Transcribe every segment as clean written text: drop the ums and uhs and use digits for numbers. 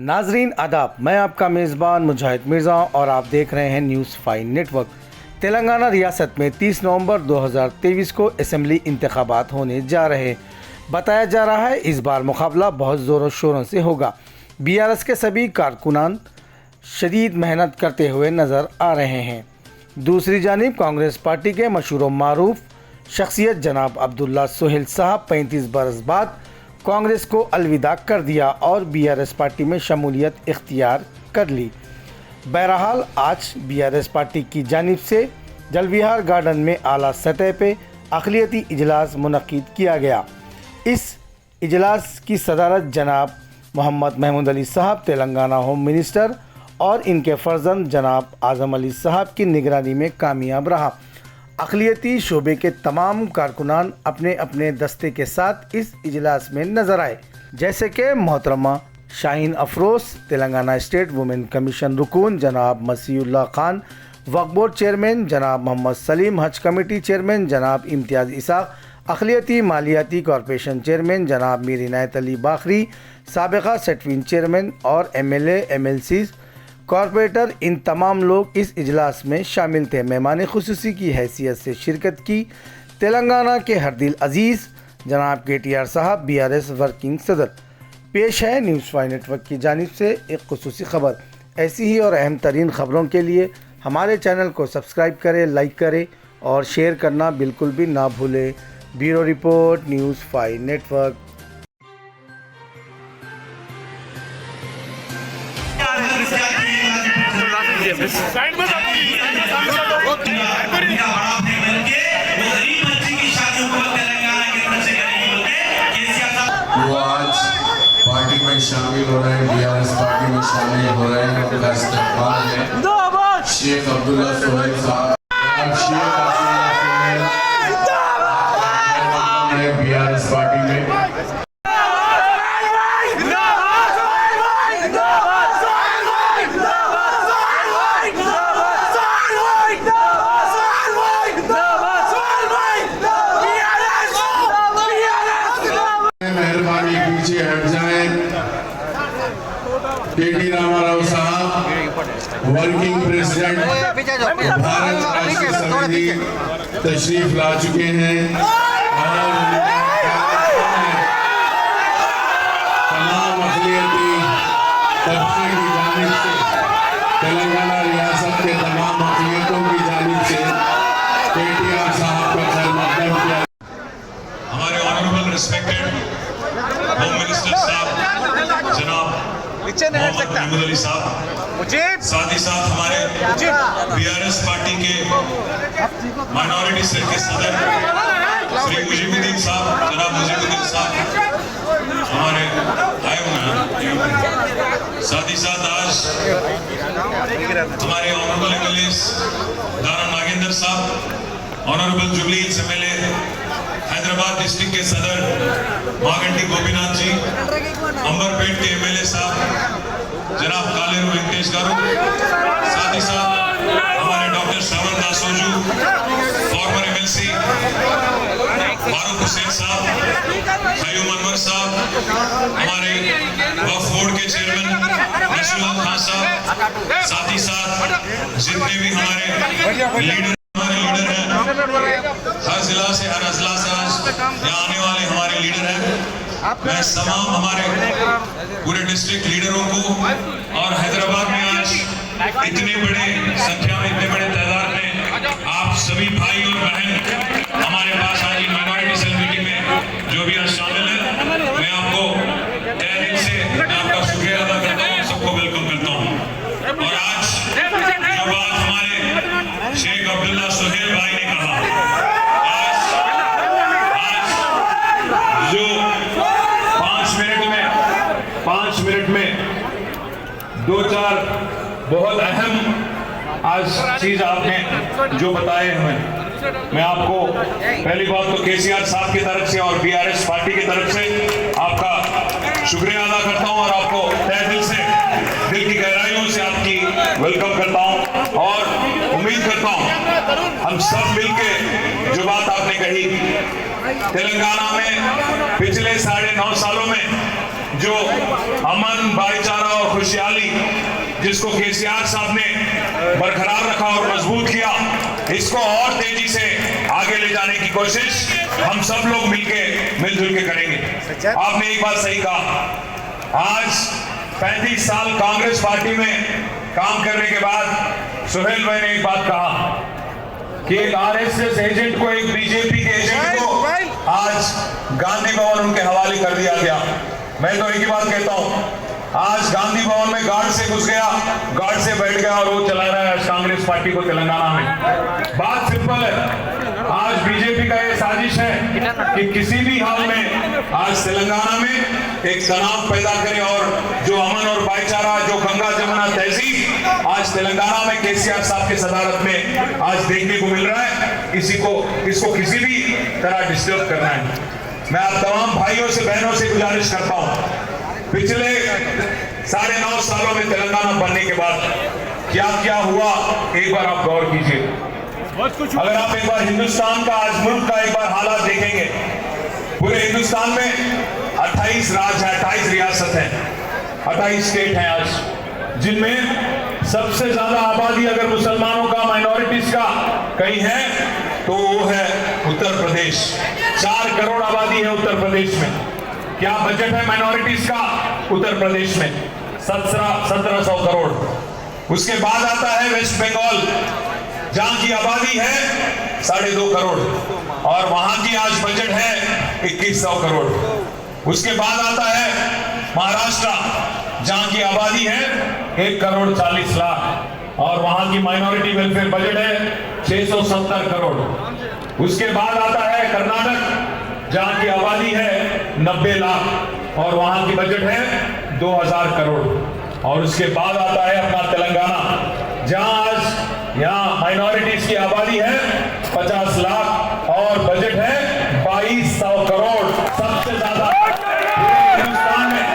नाजरीन आदाब, मैं आपका मेज़बान मुजाहिद मिर्ज़ा और आप देख रहे हैं न्यूज़ 5 नेटवर्क। तेलंगाना रियासत में 30 नवंबर 2023 को असेंबली इंतखाबात होने जा रहे। बताया जा रहा है इस बार मुकाबला बहुत ज़ोरों शोरों से होगा। बीआरएस के सभी कारकुनान शदीद मेहनत करते हुए नज़र आ रहे हैं। दूसरी जानिब कांग्रेस पार्टी के मशहूर व मारूफ शख्सियत जनाब अब्दुल्ला सोहेल साहब 35 बरस बाद कांग्रेस को अलविदा कर दिया और बीआरएस पार्टी में शमूलियत इख्तियार कर ली। बहरहाल आज बीआरएस पार्टी की जानिब से जलविहार गार्डन में आला सतह पे अक़लियती इजलास मुनक़िद किया गया। इस इजलास की सदारत जनाब मोहम्मद महमूद अली साहब तेलंगाना होम मिनिस्टर और इनके फ़र्जंद जनाब आज़म अली साहब की निगरानी में कामयाब रहा। अक़लियती शोबे के तमाम कारकुनान अपने अपने दस्ते के साथ इस इजलास में नज़र आए, जैसे कि मोहतरमा Shaheen Afroz Telangana state women commission रुकून जनाब मसीउल्लाह खान, वक्फ बोर्ड चेयरमैन जनाब मोहम्मद सलीम, हज कमेटी चेयरमैन जनाब इम्तियाज़ इसाक, अक़लियती मालियाती कॉरपोरेशन चेयरमैन जनाब मीर इनायत अली बाखरी, साबिक़ा सेटविन चेयरमैन और MLA MLC कॉरपोरेटर, इन तमाम लोग इस इजलास में शामिल थे। मेहमान खुसूसी की हैसियत से शिरकत की तेलंगाना के हर दिल अजीज़ जनाब KTR साहब BRS वर्किंग सदर। पेश है न्यूज़ 5 नेटवर्क की जानिब से एक खुसूसी खबर। ऐसी ही और अहम तरीन ख़बरों के लिए हमारे चैनल को सब्सक्राइब करें, लाइक करें और शेयर करना बिल्कुल भी ना भूलें। Bureau report news 5 network. वो आज पार्टी में शामिल हो रहे हैं, बीआरएस पार्टी में शामिल हो रहे हैं। उनका इस्तेमाल है शेख अब्दुल्ला सोहेल साहब। बीआरएस पार्टी में मेहरबानी पीछे हट जाएं। KT रामाराव साहब वर्किंग प्रेसिडेंट भारत राष्ट्रीय समिति तशरीफ ला चुके हैं और तमाम अक़लियती तबके की जानिब से तेलंगाना रियासत के तमाम अक़लियतों की जानिब से KTR साहब का खैर मक़दम किया। हमारे ऑनरेबल रिस्पेक्टेड होम मिनिस्टर साहब जनाब मोहम्मद महमूद अली साहब, साथ ही साथ हमारे बीआरएस पार्टी के माइनॉरिटी सेल के सदर श्री मुजीबुद्दीन साहब, जनाब मुजीबुद्दीन साहब हमारे आए हुए हैं। साथ ही साथ आज हमारे ऑनरेबल MLAs दारा नागेंद्र साहब, honourable jubilee MLA Hyderabad district के सदर मागंटी गोपीनाथ जी, अंबरपेट के MLA साहब जनाब कालेरू वेंकटेश गारू, साथ ही साथ हमारे डॉक्टर श्रवण दासोजू, फॉर्मर MLC फारूक हुसैन साहब, खयूम अनवर साहब, हमारे वक्फ बोर्ड के चेयरमैन नशरुल्लाह खान साहब, साथ ही साथ जितने भी हमारे लीडर हैं, हर जिला से हर अजला से आज यहाँ आने वाले हमारे लीडर हैं। मैं तमाम हमारे पूरे डिस्ट्रिक्ट लीडरों को और हैदराबाद में आज इतने बड़े संख्या में, इतने बड़े तादाद में आप सभी भाई और बहन हमारे पास आज माइनॉरिटी सेल मीटिंग में जो भी आज शामिल है, मैं आपको तहे दिल से मैं आपका शुक्रिया अदा करता हूँ, सबको वेलकम करता हूँ। और आज जो बात हमारे शेख अब्दुल्ला सोहेल भाई ने कहा, जो 5 मिनट में 2-4 बहुत अहम आज चीज आपने जो बताए हैं, मैं आपको पहली बात तो KCR साहब की तरफ से और BRS पार्टी की तरफ से आपका शुक्रिया अदा करता हूं और आपको तहे दिल से, दिल की गहराइयों से आपकी वेलकम करता हूं और उम्मीद करता हूं हम सब मिलके जो बात आपने कही, तेलंगाना में पिछले 9.5 सालों में जो अमन, भाईचारा और खुशहाली जिसको केसीआर साहब ने बरकरार रखा और मजबूत किया, इसको और तेजी से आगे ले जाने की कोशिश हम सब लोग मिलजुल के करेंगे। आपने एक बात सही कहा, आज 35 साल कांग्रेस पार्टी में काम करने के बाद सुहेल भाई ने एक बात कहा कि एक आरएसएस एजेंट को, एक बीजेपी के एजेंट को आज गांधी भवन उनके हवाले कर दिया गया। मैं तो एक ही बात कहता हूं, आज गांधी भवन में गार्ड से घुस गया, गार्ड से बैठ गया और वो चला रहा है कांग्रेस पार्टी को तेलंगाना में। बात सिंपल है, आज बीजेपी का ये साजिश है कि किसी भी हाल में आज तेलंगाना में एक तनाव पैदा करे और जो अमन और भाईचारा, जो गंगा जमुना तहजीब आज तेलंगाना में केसीआर साहब के सदारत में आज देखने को मिल रहा है, इसको किसी भी तरह डिस्टर्ब करना है। मैं आप तमाम भाइयों से, बहनों से गुजारिश करता हूं, पिछले 9.5 सालों में तेलंगाना बनने के बाद क्या क्या हुआ, एक बार आप गौर कीजिए। अगर आप एक बार हिंदुस्तान का, आज मुल्क का एक बार हालात देखेंगे, पूरे हिंदुस्तान में 28 राज्य है, 28 रियासत है, 28 स्टेट हैं आज, जिनमें सबसे ज्यादा आबादी अगर मुसलमानों का, माइनॉरिटीज का कहीं है तो वो है उत्तर प्रदेश। 4 करोड़ आबादी है उत्तर प्रदेश में। क्या बजट है माइनॉरिटीज का उत्तर प्रदेश में? 1700 करोड़। उसके बाद आता है वेस्ट बंगाल, जहां की आबादी है 2.5 करोड़ और वहां की आज बजट है 2100 करोड़। उसके बाद आता है महाराष्ट्र, जहां की आबादी है 1.40 करोड़ और वहां की माइनॉरिटी वेलफेयर बजट है 670 करोड़। उसके बाद आता है कर्नाटक, जहां की आबादी है 90 लाख और वहां की बजट है 2000 करोड़। और उसके बाद आता है अपना तेलंगाना, जहां आज यहाँ माइनॉरिटीज की आबादी है 50 लाख और बजट है 2200 करोड़। सबसे ज्यादा हिंदुस्तान में,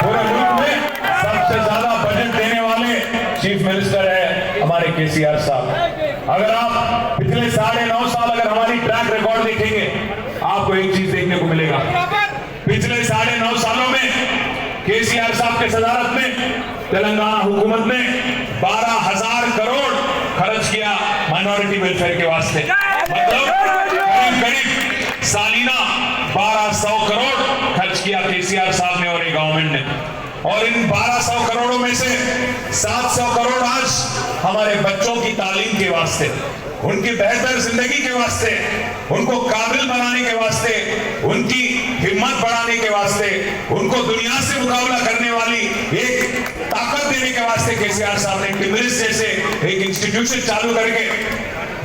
पूरे मुल्क में सबसे ज्यादा बजट देने वाले चीफ मिनिस्टर है हमारे केसीआर साहब। अगर आप पिछले 9.5 साल अगर हमारी ट्रैक रिकॉर्ड देखेंगे, आपको एक चीज देखने को मिलेगा, पिछले 9.5 सालों में केसीआर साहब के सदारत में तेलंगाना हुकूमत ने 12,000 करोड़ खर्च किया माइनॉरिटी वेलफेयर के वास्ते। मतलब करीब सालीना 1200 करोड़ खर्च किया केसीआर साहब ने और ये गवर्नमेंट ने। और इन 1200 करोड़ों में से 700 करोड़ आज हमारे बच्चों की तालीम के वास्ते, उनकी बेहतर जिंदगी के वास्ते, उनको काबिल बनाने के वास्ते, उनकी हिम्मत बढ़ाने के वास्ते, उनको दुनिया से मुकाबला करने वाली एक ताकत देने के वास्ते केसीआर साहब ने टिमरिस जैसे एक इंस्टीट्यूशन चालू करके,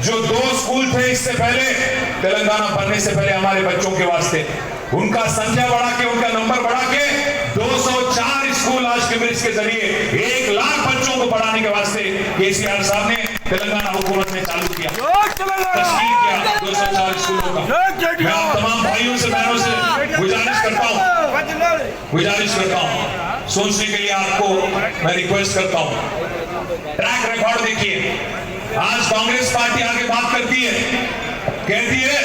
जो 2 स्कूल थे इससे पहले तेलंगाना बनने से पहले हमारे बच्चों के वास्ते, उनका संख्या बढ़ा के, उनका नंबर बढ़ा के 204 स्कूल आज टिमरिस के जरिए 1 लाख बच्चों को पढ़ाने के वास्ते केसीआर साहब ने तेलंगाना हुकूमत ने चालू किया, तश्कील किया 204 स्कूलों का। मैं आप तमाम भाइयों से, बहनों से गुजारिश करता हूं, सोचने के लिए आपको मैं रिक्वेस्ट करता हूं। ट्रैक रिकॉर्ड देखिए, आज कांग्रेस पार्टी आगे बात करती है, कहती है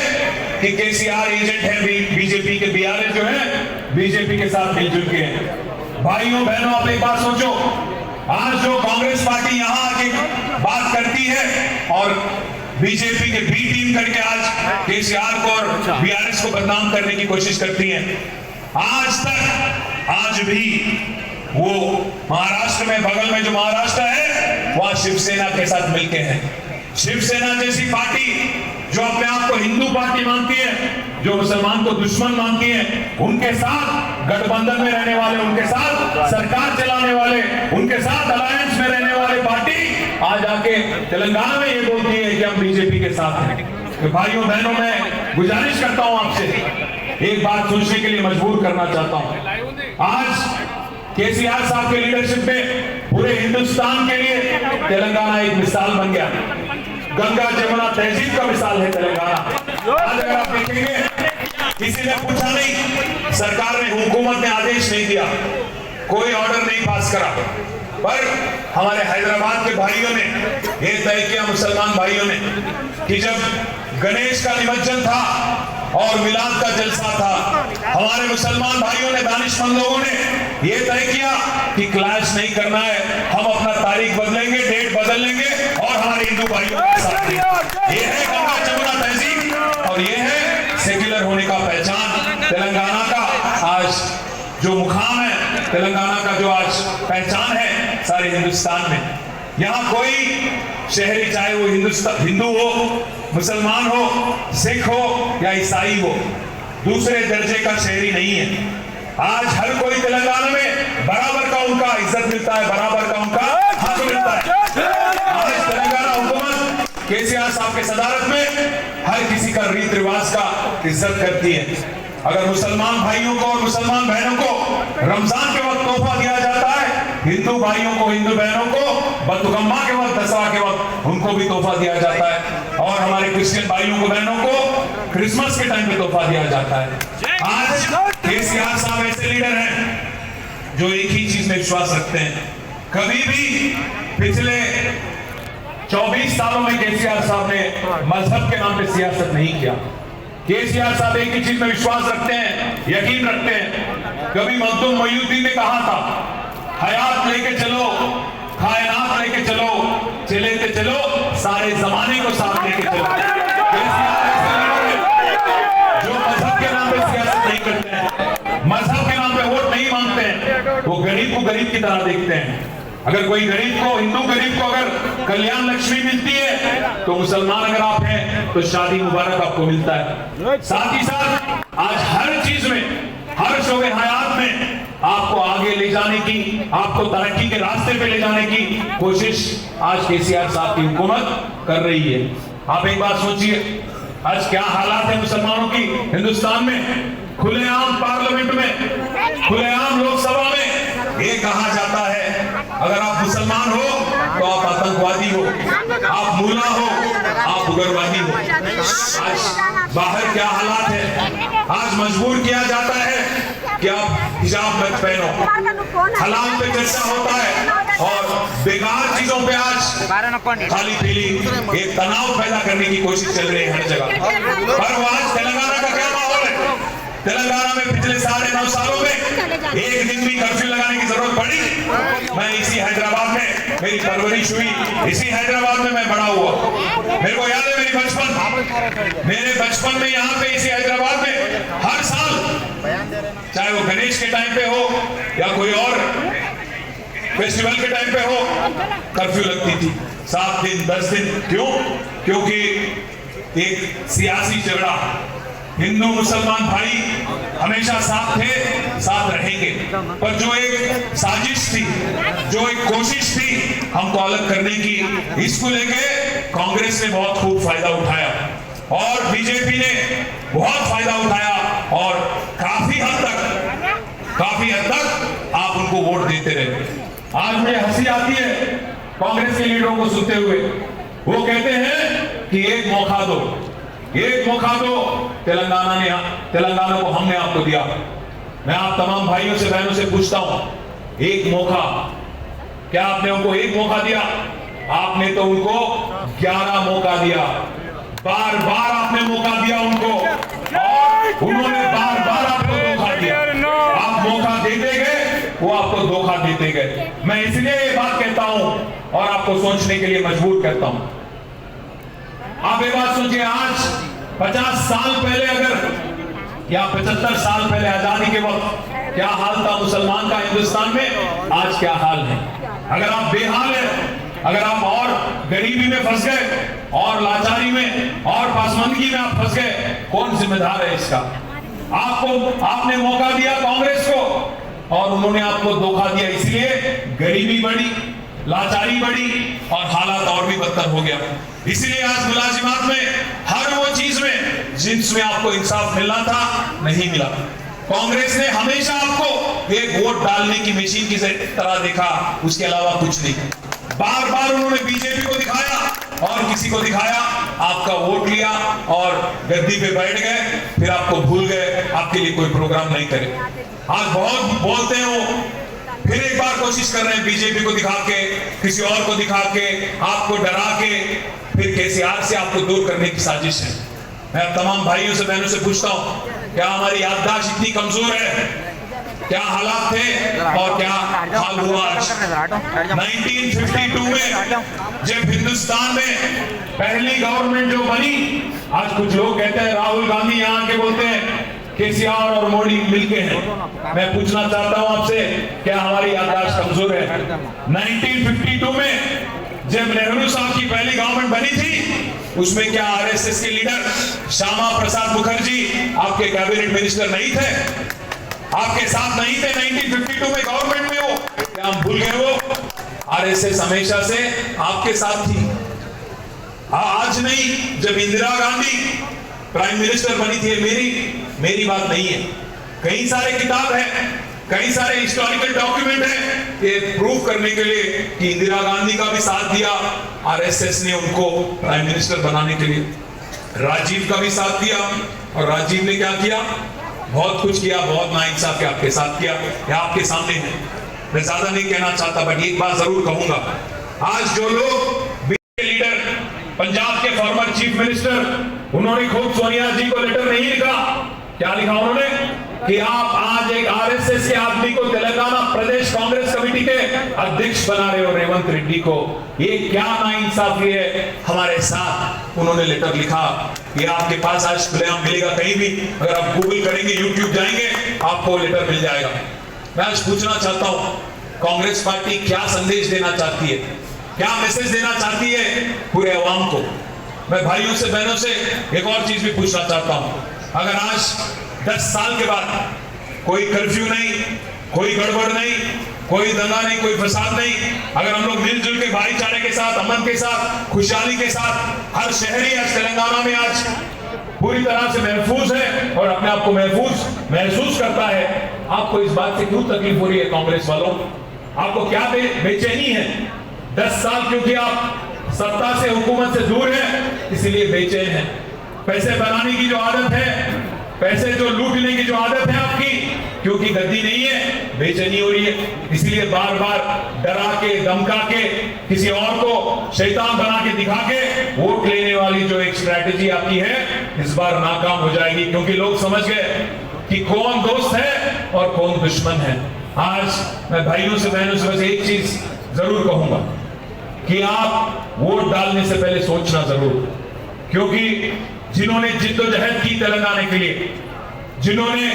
कि केसीआर एजेंट है बीजेपी के, बीआरएस जो है बीजेपी के साथ मिलजुल के हैं। भाइयों बहनों, आप एक बात सोचो, आज जो कांग्रेस पार्टी यहां आके बात करती है और बीजेपी के बी टीम करके आज केसीआर को और बीआरएस को बदनाम करने की कोशिश करती है, आज भी वो महाराष्ट्र में, बगल में जो महाराष्ट्र है, वहां शिवसेना के साथ मिलके हैं। शिवसेना जैसी पार्टी जो अपने आप को हिंदू पार्टी मानती है, जो मुसलमान को दुश्मन मानती है, उनके साथ गठबंधन में रहने वाले, उनके साथ सरकार चलाने वाले, उनके साथ अलायंस में रहने वाले पार्टी आज आके तेलंगाना में ये बोलती है कि हम बीजेपी के साथ हैं। तो भाइयों बहनों, मैं गुजारिश करता हूं आपसे, एक बात सोचने के लिए मजबूर करना चाहता हूं। आज केसीआर साहब के लीडरशिप में पूरे हिंदुस्तान के लिए तेलंगाना एक मिसाल बन गया, गंगा जमुना तहजीब का मिसाल है तेलंगाना। आज अगर आप देखेंगे, किसी ने पूछा नहीं, सरकार ने, हुकूमत ने आदेश नहीं दिया, कोई ऑर्डर नहीं पास करा, पर हमारे हैदराबाद के भाइयों ने ये तय किया, मुसलमान भाइयों ने, कि जब गणेश का निमज्जन था और मिलाद का जलसा था। हमारे मुसलमान भाइयों ने, दानिशमंद लोगों ने ये तय किया कि क्लैश नहीं करना है, हम अपना तारीख बदलेंगे, डेट बदल लेंगे और हमारे हिंदू भाइयों के साथ ये है गंगा जमुना तहजीब और ये है सेक्युलर होने का पहचान। तेलंगाना का आज जो मुकाम है, तेलंगाना का जो आज पहचान है सारे हिंदुस्तान में, यहाँ कोई शहरी चाहे वो हिंदू हो, मुसलमान हो, सिख हो या ईसाई हो, दूसरे दर्जे का शहरी नहीं है। आज हर कोई तेलंगाना में बराबर का उनका इज्जत मिलता है, बराबर का उनका हक मिलता है। आज तेलंगाना हुकूमत केसीआर साहब के सदारत में हर किसी का रीत रिवाज का इज्जत करती है। अगर मुसलमान भाइयों को और मुसलमान बहनों को रमजान के वक्त तोहफा दिया जाता है, हिंदू भाइयों को, हिंदू बहनों को बतुकम्मा के वक्त, दशहरा के वक्त उनको भी तोहफा दिया जाता है और हमारे क्रिश्चियन भाइयों को, बहनों को क्रिसमस के टाइम पे तोहफा दिया जाता है। आज केसीआर साहब ऐसे लीडर हैं जो एक ही चीज में विश्वास रखते हैं। कभी भी पिछले 24 सालों में केसीआर साहब ने मजहब के नाम पे सियासत नहीं किया। केसीआर साहब एक ही चीज में विश्वास रखते हैं, यकीन रखते हैं। कभी मखदूम मोइनुद्दीन ने कहा था, हयात लेके चलो, कायनात लेके चलो, चले के चलो, सारे जमाने को साथ लेके चलो। जो मजहब के नाम पे सियासत नहीं करते हैं, मजहब के नाम पे वोट नहीं मांगते हैं, वो गरीब को गरीब की तरह देखते हैं। अगर कोई गरीब को, हिंदू गरीब को अगर कल्याण लक्ष्मी मिलती है तो मुसलमान अगर आप हैं तो शादी मुबारक आपको मिलता है। साथ ही साथ आज हर चीज में, हर शोबे हयात में आपको आगे ले जाने की, आपको तरक्की के रास्ते पे ले जाने की कोशिश आज केसीआर साहब की हुकूमत कर रही है। आप एक बात सोचिए, आज क्या हालात है मुसलमानों की हिंदुस्तान में। खुलेआम पार्लियामेंट में, खुलेआम लोकसभा में ये कहा जाता है अगर आप मुसलमान हो तो आप आतंकवादी हो, आप मुल्ला हो, आप उग्रवादी हो। आज बाहर क्या हालात है, आज मजबूर किया जाता है कि आप हिजाब मत पहनो, हलाल पे चर्चा होता है और बेकार चीजों पे आज खाली पीली एक तनाव पैदा करने की कोशिश चल रही है हर जगह। पर वो आज तेलंगाना का क्या माहौल है? तेलंगाना में पिछले 9.5 सालों में एक दिन भी कर्फ्यू लगाने की जरूरत पड़ी? मैं इसी हैदराबाद में, मेरी परवरिश हुई इसी हैदराबाद में, मैं बड़ा हुआ। मेरे को याद है मेरे बचपन में यहाँ पे इसी हैदराबाद में हर साल, चाहे वो गणेश के टाइम पे हो या कोई और फेस्टिवल के टाइम पे हो, कर्फ्यू लगती थी 7 दिन 10 दिन। क्यों? क्योंकि एक सियासी झगड़ा, हिंदू मुसलमान भाई हमेशा साथ थे, साथ रहेंगे, पर जो एक साजिश थी, जो एक कोशिश थी हमको अलग करने की, इसको लेके कांग्रेस ने बहुत खूब फायदा उठाया और बीजेपी ने बहुत फायदा उठाया और काफी हद तक आप उनको वोट देते रहे। आज मुझे हंसी आती है कांग्रेस के लीडरों को सुनते हुए। वो कहते हैं कि एक मौका दो, एक मौका दो, तेलंगाना को हमने आपको दिया। मैं आप तमाम भाइयों से, बहनों से पूछता हूं, एक मौका, क्या आपने उनको एक मौका दिया? आपने तो उनको 11 मौका दिया। बार बार आपने मौका दिया उनको और उन्होंने बार बार आपको धोखा दिया। आप मौका देते गए, वो आपको धोखा देते गए। मैं इसलिए ये बात कहता हूं और आपको सोचने के लिए मजबूर करता हूं। आप ये बात सोचिए, आज 50 साल पहले अगर या 75 साल पहले आजादी के वक्त क्या हाल था मुसलमान का हिंदुस्तान में, आज क्या हाल है। अगर आप बेहाल हैं, अगर आप और गरीबी में फंस गए और लाचारी में और पासमंदगी में आप फंस गए, कौन जिम्मेदार है इसका? आपने मौका दिया कांग्रेस को और उन्होंने आपको धोखा दिया, इसलिए गरीबी बढ़ी, लाचारी बढ़ी और हालात और भी बदतर हो गया। इसलिए आज मुलाजिमात में, हर वो चीज में जिसमें आपको इंसाफ मिलना था, नहीं मिला। कांग्रेस ने हमेशा आपको एक वोट डालने की मशीन की तरह देखा, उसके अलावा कुछ नहीं। बार बार उन्होंने बीजेपी को दिखाया और किसी को दिखाया, आपका वोट लिया और गद्दी पे बैठ गए, फिर आपको भूल गए, आपके लिए कोई प्रोग्राम नहीं करे। आज बहुत बोलते हैं वो, फिर एक बार कोशिश कर रहे हैं बीजेपी को दिखा के, किसी और को दिखा के, आपको डरा के, फिर केसीआर से आपको दूर करने की साजिश है। मैं तमाम भाइयों से बहनों से पूछता हूँ, क्या हमारी याददाश्त इतनी कमजोर है? क्या हालात थे और क्या हाल हुआ आज? 1952 में जब हिंदुस्तान में पहली गवर्नमेंट जो बनी, आज कुछ लोग कहते हैं राहुल गांधी यहाँ के बोलते हैं केसीआर और मोदी मिलके हैं। मैं पूछना चाहता हूं आपसे, क्या हमारी याददाश्त कमजोर है? 1952 में जब नेहरू साहब की पहली गवर्नमेंट बनी थी, उसमें क्या आरएसएस के लीडर श्यामा प्रसाद मुखर्जी आपके कैबिनेट मिनिस्टर नहीं थे? आपके साथ नहीं थे 1952 में गवर्नमेंट में? वो क्या हम भूल गए? वो आरएसएस हमेशा से आपके साथ थी। आज नहीं, जब इंदिरा गांधी प्राइम मिनिस्टर बनी थी, मेरी बात नहीं है। कई सारे किताब है, कई सारे हिस्टोरिकल डॉक्यूमेंट है ये प्रूव करने के लिए कि इंदिरा गांधी का भी साथ दिया आरएसएस ने उनको प्राइम मिनिस्टर बनाने के लिए। राजीव का भी साथ दिया, और राजीव ने क्या किया? बहुत कुछ किया, बहुत नाइंसाफी आपके साथ किया। ये आपके सामने है, मैं ज्यादा नहीं कहना चाहता, बट एक बात जरूर कहूंगा। आज जो लोग बीजेपी के लीडर, पंजाब के फॉर्मर चीफ मिनिस्टर, उन्होंने खुद सोनिया जी को लेटर नहीं लिखा। क्या लिखा उन्होंने? कि आप आज एक आरएसएस के आदमी को तेलंगाना प्रदेश कांग्रेस कमेटी के अध्यक्ष बना रहे हो, रेवंत रेड्डी को। ये क्या नाइंसाफी है हमारे साथ? उन्होंने लेटर लिखा। ये आपके पास आज खुलेआम मिलेगा कहीं भी, अगर आप गूगल करेंगे, यूट्यूब जाएंगे, आपको लेटर मिल जाएगा। मैं आज पूछना चाहता हूं, कांग्रेस पार्टी क्या संदेश देना चाहती है, क्या मैसेज देना चाहती है पूरे अवाम को? मैं भाइयों से बहनों से एक और चीज भी पूछना चाहता हूं, अगर आज 10 साल के बाद कोई कर्फ्यू नहीं, कोई गड़बड़ नहीं, कोई दंगा नहीं, कोई फसाद नहीं, अगर हम लोग मिलजुल के भाईचारे के साथ, अमन के साथ, खुशहाली के साथ, हर शहरी आज तेलंगाना में आज पूरी तरह से महफूज है और अपने आप को महसूस करता है, आपको इस बात से क्यों तकलीफ हो रही है? कांग्रेस वालों, आपको क्या बेचैनी है? 10 साल क्योंकि आप सत्ता से, हुकूमत से दूर है, इसलिए बेचैन है। पैसे बनाने की जो आदत है, पैसे जो लूटने की जो आदत है आपकी, क्योंकि गद्दी नहीं है, बेचैनी हो रही है। इसलिए बार बार डरा के, धमका के, किसी और को शैतान बना के दिखा के वोट लेने वाली जो एक स्ट्रैटेजी आपकी है, इस बार नाकाम हो जाएगी, क्योंकि लोग समझ गए कि कौन दोस्त है और कौन दुश्मन है। आज मैं भाइयों से, बहनों से बस एक चीज जरूर कहूंगा कि आप वोट डालने से पहले सोचना जरूर, क्योंकि जिन्होंने जिद्दोजहद की तेलंगाना के लिए, जिन्होंने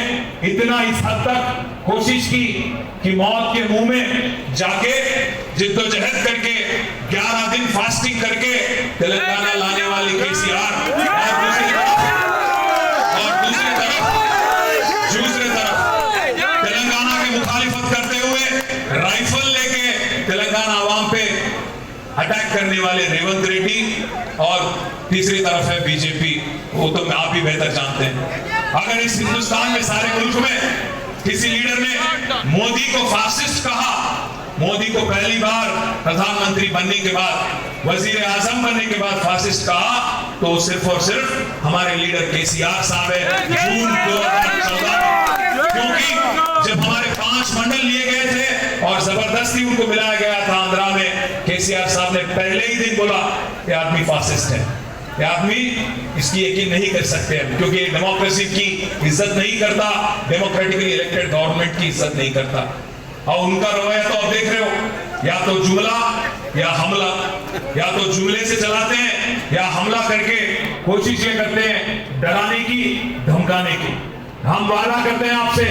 इतना इस हद तक कोशिश की कि मौत के मुंह में जाके जिद्दोजहद करके 11 दिन फास्टिंग करके तेलंगाना लाने वाले केसीआर, और दूसरी तरफ तेलंगाना की मुखालिफत करते हुए राइफल लेके तेलंगाना आवाम पे अटैक करने वाले रेवंत रेड्डी, और तीसरी तरफ है बीजेपी, वो तो आप ही बेहतर जानते हैं। अगर इस हिंदुस्तान में, सारे मुल्क में किसी लीडर ने मोदी को फासिस्ट कहा, मोदी को पहली बार प्रधानमंत्री बनने के बाद, वजीर आजम बनने के बाद फासिस्ट कहा, तो सिर्फ और सिर्फ हमारे लीडर केसीआर साहब है। जून 2014 में, क्योंकि जब हमारे 5 मंडल लिए गए थे और जबरदस्ती उनको मिलाया गया था आंध्रा में, केसीआर साहब ने पहले ही दिन बोला ये आदमी फासिस्ट है, ये आदमी, इसकी यकीन नहीं कर सकते हैं, क्योंकि ये डेमोक्रेसी की इज्जत नहीं करता, डेमोक्रेटिकली इलेक्टेड गवर्नमेंट की इज्जत नहीं करता। और उनका रवैया तो आप देख रहे हो, या तो जुमला या हमला, या तो जुमले से चलाते हैं या हमला करके कोशिश ये करते हैं डराने की, धमकाने की। हम वादा करते हैं आपसे,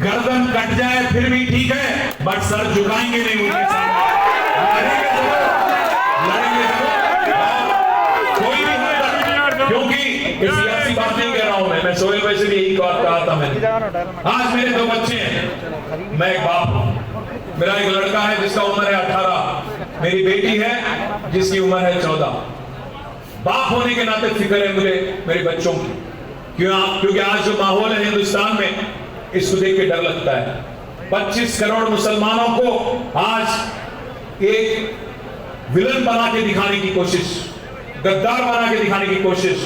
गर्दन कट जाए फिर भी ठीक है, बट सर झुकाएंगे नहीं उनके सामने, लड़ेंगे कोई भी हद तक, क्योंकि सियासी बात नहीं कह रहा हूं मैं सोहेल भाई से भी यही बात कहा था मैंने। आज मेरे 2 बच्चे हैं, मैं एक बाप हूं, मेरा एक लड़का है जिसका उम्र है 18, मेरी बेटी है जिसकी उम्र है 14। बाप होने के नाते फिक्र है मुझे मेरे बच्चों की, क्योंकि आज जो माहौल है हिंदुस्तान में, इसको देख के डर लगता है। 25 करोड़ मुसलमानों को आज एक विलन बना के दिखाने की कोशिश, गद्दार बना के दिखाने की कोशिश,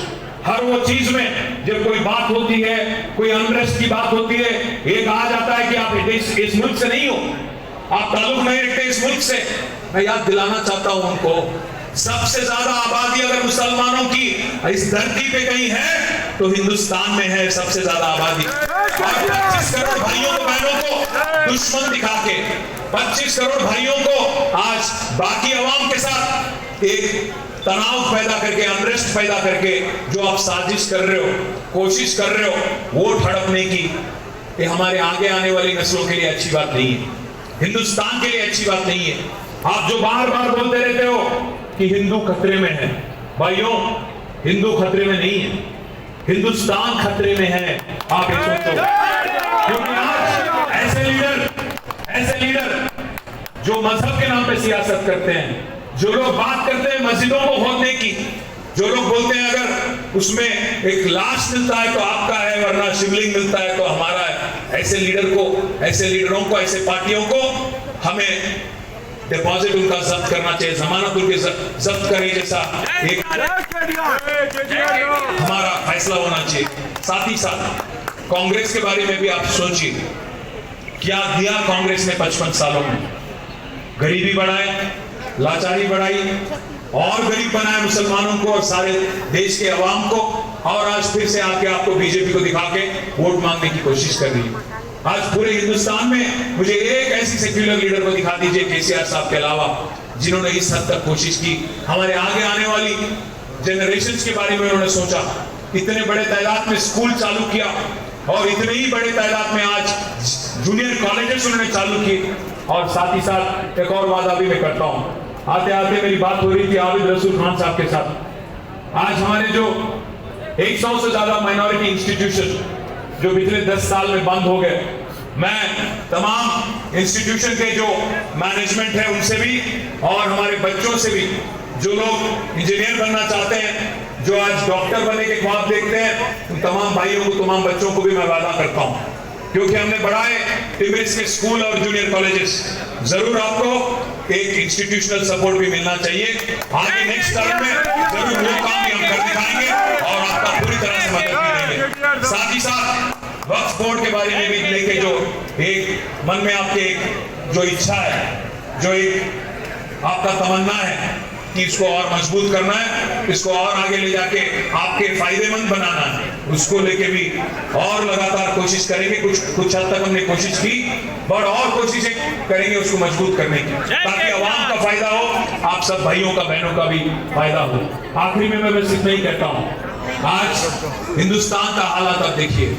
हर वो चीज में जब कोई बात होती है, कोई अनरेस्ट की बात होती है, एक आ जाता है कि आप इस मुल्क से नहीं हो, आप ताल्लुक नहीं रखते इस मुल्क से। मैं याद दिलाना चाहता हूं उनको, सबसे ज्यादा आबादी अगर मुसलमानों की इस धरती पे कहीं है तो हिंदुस्तान में है सबसे ज्यादा आबादी। 25 करोड़ भाइयों को बहनों को दुश्मन दिखा के 25 करोड़ भाइयों को आज बाकी अवाम के साथ एक तनाव पैदा करके, अनरेस्ट पैदा करके जो आप साजिश कर रहे हो, कोशिश कर रहे हो वोट हड़पने की, ये हमारे आगे आने वाली नस्लों के लिए अच्छी बात नहीं है, हिंदुस्तान के लिए अच्छी बात नहीं है। आप जो बार बार बोलते रहते हो कि हिंदू खतरे में है, भाइयों हिंदू खतरे में नहीं है, हिंदुस्तान खतरे में है। आप ये सोचो, क्योंकि आज ऐसे लीडर जो मजहब के नाम पे सियासत करते हैं, जो लोग बात करते हैं मस्जिदों को खोदने की, जो लोग बोलते हैं अगर उसमें एक लाश मिलता है तो आपका है, वरना शिवलिंग मिलता है तो हमारा है, ऐसे लीडरों को, ऐसे पार्टियों को हमें डिपॉजिट उनका जब्त करना चाहिए, जमानत उनके जब्त करने जैसा एक हमारा फैसला होना चाहिए। साथ ही साथ कांग्रेस के बारे में भी आप सोचिए, क्या दिया कांग्रेस ने 55 सालों में? गरीबी बढ़ाए, लाचारी बढ़ाई और गरीब बनाए मुसलमानों को और सारे देश के अवाम को, और आज फिर से आके आपको बीजेपी को दिखा के वोट मांगने की कोशिश कर रही है। आज पूरे हिंदुस्तान में मुझे एक ऐसी सेक्युलर लीडर को दिखा दीजिए केसीआर साहब के अलावा जिन्होंने इस हद तक कोशिश की, हमारे आगे आने वाली जनरेशंस के बारे में उन्होंने सोचा, इतने बड़े तादाद में स्कूल चालू किया और इतने ही बड़े तादाद में आज जूनियर कॉलेजेस उन्होंने चालू किए। और साथ ही साथ एक और वादा भी मैं करता हूँ, आते आते मेरी बात हो रही थी आबिद रसूल खान साहब के साथ, आज हमारे जो 100 से ज्यादा माइनॉरिटी इंस्टीट्यूशन जो पिछले 10 साल में बंद हो गए, मैं तमाम इंस्टीट्यूशन के जो मैनेजमेंट है उनसे भी और हमारे बच्चों से भी, जो लोग इंजीनियर बनना चाहते हैं, जो आज डॉक्टर बनने के ख्वाब देखते हैं, उन तमाम भाइयों को, तमाम बच्चों को भी मैं वादा करता हूँ, क्योंकि हमने बढ़ाए टिमरिस के स्कूल और जूनियर कॉलेजेस, जरूर आपको एक इंस्टीट्यूशनल सपोर्ट भी मिलना चाहिए। आगे नेक्स्ट टर्म में जरूर वो काम भी हम कर दिखाएंगे और आपका पूरी तरह से मदद भी देंगे। साथ ही साथ वक्फ बोर्ड के बारे में भी लेके जो एक मन में आपके एक जो इच्छा है, जो एक आपका तमन्ना है कि इसको और मजबूत करना है, इसको और आगे ले जाके आपके फायदेमंद बनाना है, उसको लेके भी और लगातार कोशिश करेंगे। कुछ हद तक हमने कोशिश की, पर और कोशिशें करेंगे उसको मजबूत करने की, ताकि आवाम का फायदा हो, आप सब भाइयों का, बहनों का भी फायदा हो। आखिरी में मैं बस इतना ही कहता हूँ, आज हिंदुस्तान का हालात आप देखिए,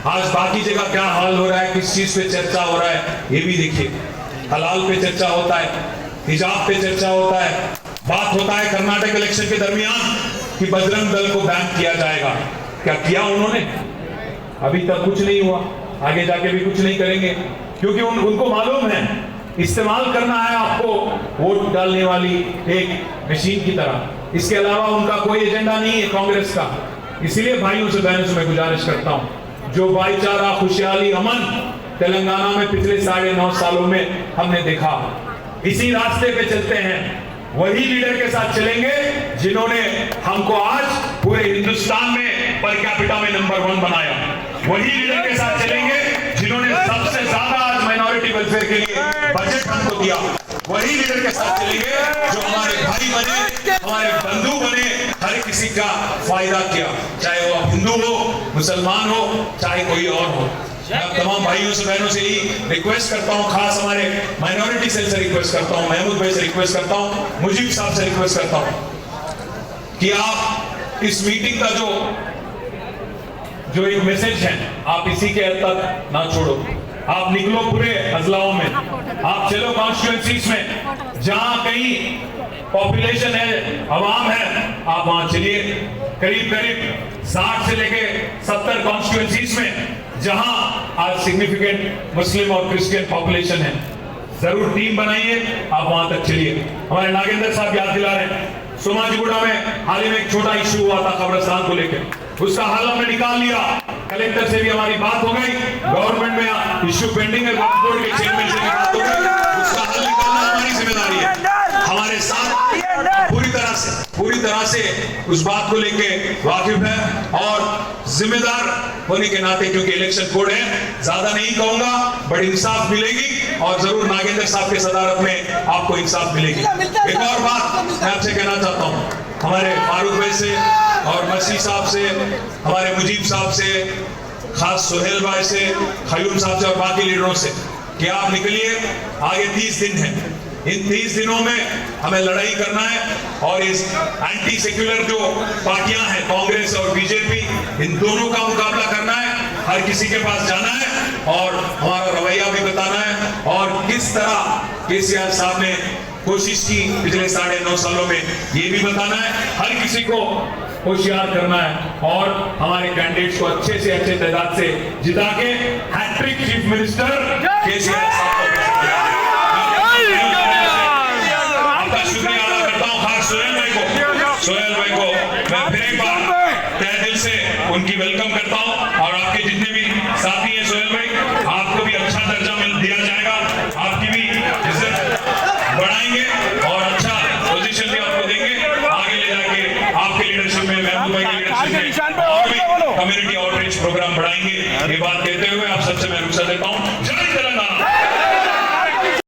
आज बाकी जगह क्या हाल हो रहा है, किस चीज पे चर्चा हो रहा है, ये भी देखिए। हलाल पे चर्चा होता है, हिजाब पे चर्चा होता है, बात होता है कर्नाटक इलेक्शन के दरमियान कि बजरंग दल को बैन किया जाएगा। क्या किया उन्होंने? अभी तक कुछ नहीं हुआ, आगे जाके भी कुछ नहीं करेंगे, क्योंकि उनको मालूम है इस्तेमाल करना है आपको वोट डालने वाली एक मशीन की तरह। इसके अलावा उनका कोई एजेंडा नहीं है कांग्रेस का। इसीलिए भाइयों से, बहनों से मैं गुजारिश करता हूं, जो भाईचारा, खुशहाली, अमन तेलंगाना में पिछले 9.5 सालों में हमने देखा, इसी रास्ते पे चलते हैं, वही लीडर के साथ चलेंगे जिन्होंने हमको आज पूरे हिंदुस्तान में पर कैपिटा में नंबर 1 बनाया। वही लीडर के साथ चलेंगे जिन्होंने सबसे ज्यादा आज माइनॉरिटी वेलफेयर के लिए बजट हमको दिया। वही लीडर के साथ चलेंगे जो हमारे भाई बने, हमारे बंधु बने, हर किसी का फायदा किया, चाहे वो हिंदू हो, मुसलमान हो, चाहे कोई और हो। मैं तमाम भाइयों से, बहनों से ही रिक्वेस्ट करता हूं, खास हमारे माइनॉरिटी सेल से रिक्वेस्ट करता हूं, महमूद भाई से रिक्वेस्ट करता हूं, मुजीब साहब से रिक्वेस्ट करता हूं कि आप इस मीटिंग का जो एक मैसेज है, आप इसी के हद तक ना छोड़ो। आप निकलो पूरे अजलाओं में, आप चलो कॉन्स्टिट्यूएंसीज में, जहां कहीं पॉपुलेशन है, अवाम है, आप वहां चलिए। करीब 60 से लेके 70 कॉन्स्टिट्यूएंसीज में जहां आज सिग्निफिकेंट मुस्लिम और क्रिश्चियन पॉपुलेशन है, जरूर टीम बनाइए, आप वहां तक चलिए। हमारे नागेंद्र साहब याद दिला रहे हैं, सोमाजीगुड़ा में हाल ही में एक छोटा इश्यू हुआ था कब्रिस्तान को लेकर, उसका हल हमने निकाल लिया, कलेक्टर से भी हमारी बात हो गई, गवर्नमेंट में इश्यू पेंडिंग है, वक्फ बोर्ड के चेयरमैन से भी बात हो गई, उसका हल निकालना हमारी जिम्मेदारी है। हमारे साथ पूरी तरह से पूरी तरह से उस बात को लेके वाकिफ है और जिम्मेदार होने के नाते, क्योंकि इलेक्शन कोड है, ज्यादा नहीं कहूंगा, बड़ी इंसाफ मिलेगी और जरूर नागेंद्र साहब के सदारत में आपको इंसाफ मिलेगी। एक और बात मैं आपसे कहना चाहता हूँ, हमारे फारूक भाई से और मसीह साहब से, हमारे मुजीब साहब से, खास सुहेल भाई से, खयूम साहब से और बाकी लीडरों से कि आप निकलिए, आगे 30 दिन है। इन 30 दिनों में हमें लड़ाई करना है और इस एंटी सेक्युलर जो पार्टियां हैं, कांग्रेस और बीजेपी, इन दोनों का मुकाबला करना है। हर किसी के पास जाना है और हमारा रवैया भी बताना है और किस तरह केसीआर साहब ने कोशिश की पिछले 9.5 सालों में, ये भी बताना है। हर किसी को होशियार करना है और हमारे कैंडिडेट्स को अच्छे से अच्छे तादाद से जिता के हैट्रिक चीफ मिनिस्टर केसीआर साहब को आपका शुक्रिया अदा करता हूँ। खास सोहेल भाई को मैं फिर एक बार तहे दिल से उनकी वेलकम करता हूँ और आपके जितने भी साथी हैं सोहेल भाई, आपको भी अच्छा दर्जा दिया जाएगा, आपकी भी इज्जत बढ़ाएंगे और अच्छा पोजीशन भी आपको देंगे। आगे ले जाके आपके लीडरशिप में, महबूब भाई की लीडरशिप में और भी कम्युनिटी आउटरीच प्रोग्राम बढ़ाएंगे। ये बात कहते हुए आप सबसे मैं रुखसत देता हूँ।